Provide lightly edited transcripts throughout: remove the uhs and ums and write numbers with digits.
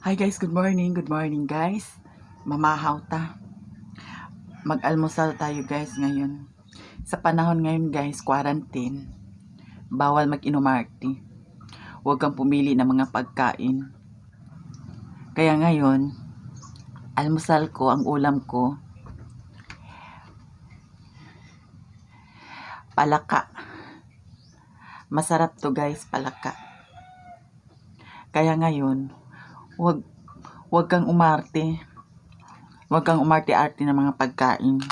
Hi guys, good morning. Good morning guys. Mamahaw ta. Mag-almusal tayo guys ngayon. Sa panahon ngayon guys, quarantine. Bawal mag-inumarti. Huwag kang pumili ng mga pagkain. Kaya ngayon, almusal ko, ang ulam ko, palaka. Masarap to guys, palaka. Kaya ngayon, Huwag kang umarte. Huwag kang umarte-arte ng mga pagkain.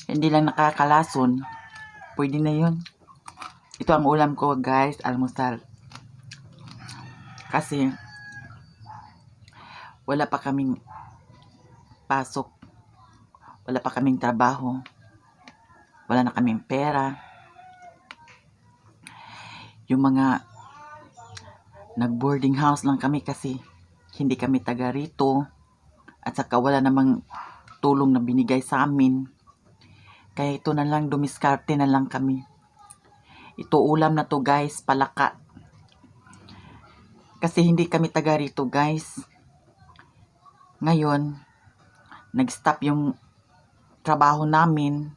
Hindi lang nakakalason. Pwede na yun. Ito ang ulam ko guys, almusal. Kasi wala pa kaming pasok. Wala pa kaming trabaho. Wala na kaming pera. Yung mga nag-boarding house lang kami kasi hindi kami taga rito at saka wala namang tulong na binigay sa amin. Kaya ito na lang, dumiskarte na lang kami. Ito ulam na to guys, palaka. Kasi hindi kami taga rito guys. Ngayon, nag-stop yung trabaho namin.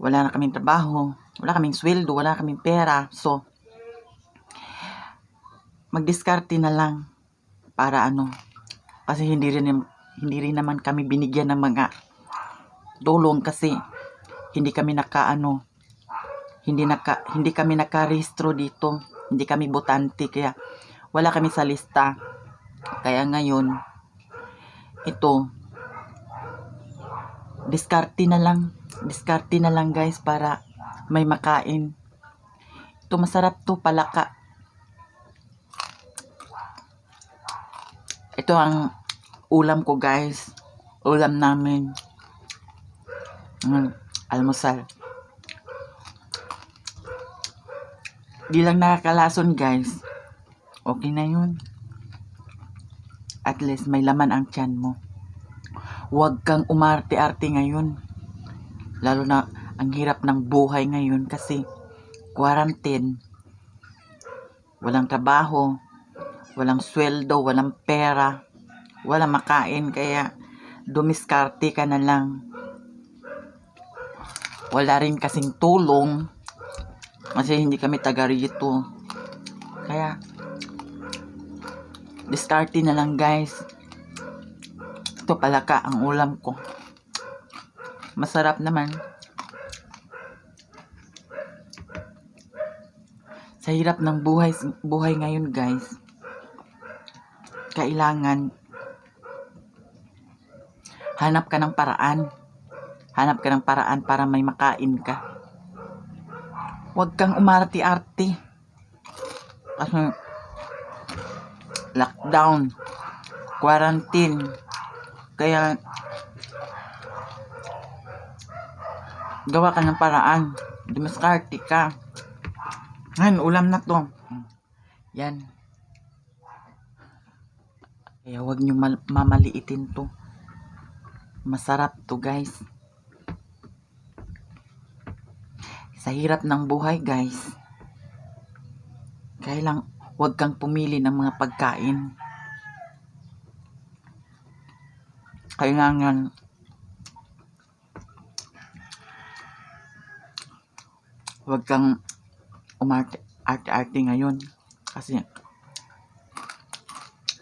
Wala na kaming trabaho, wala kaming sweldo, wala kaming pera. So, magdiskarte na lang para kasi hindi rin naman kami binigyan ng mga tulong kasi hindi kami hindi kami nakarehistro dito, hindi kami botante, kaya wala kami sa lista. Kaya ngayon ito diskarte na lang guys para may makain. Ito masarap to, palaka. Ito ang ulam ko guys. Ulam namin. Almusal. Di lang nakakalason guys. Okay na yun. At least may laman ang tiyan mo. Huwag kang umarte-arte ngayon. Lalo na ang hirap ng buhay ngayon kasi quarantine. Walang trabaho. Walang sweldo, walang pera, walang makain, kaya dumiskarte ka na lang. Wala rin kasing tulong kasi hindi kami taga rito. Kaya diskarte na lang guys. Ito palaka ang ulam ko. Masarap naman. Sa hirap ng buhay ngayon guys, kailangan hanap ka ng paraan. Hanap ka ng paraan para may makain ka. Huwag kang umarte-arte. Kasi lockdown, quarantine. Kaya gawa ka ng paraan. Dumiskarte ka. Ngayon, ulam na to. Yan. Kaya huwag nyo mamaliitin to. Masarap to guys. Sa hirap ng buhay guys, kaya lang huwag kang pumili ng mga pagkain. Kailangan huwag kang umarte-arte ngayon kasi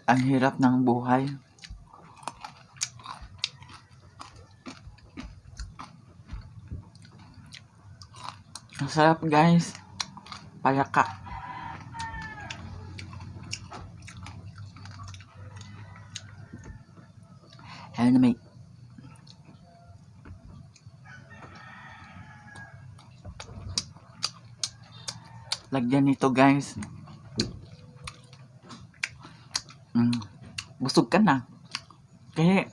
ang hirap ng buhay. Ang sarap guys. Palaka. Ayan na may lagyan nito guys. Busog ka na. Kaya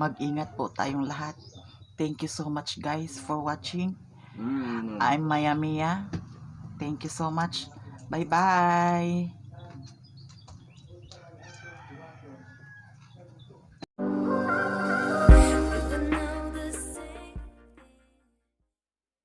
Mag-ingat po tayong lahat. Thank you so much guys for watching. I'm Maya Mia. Thank you so much. Bye-bye.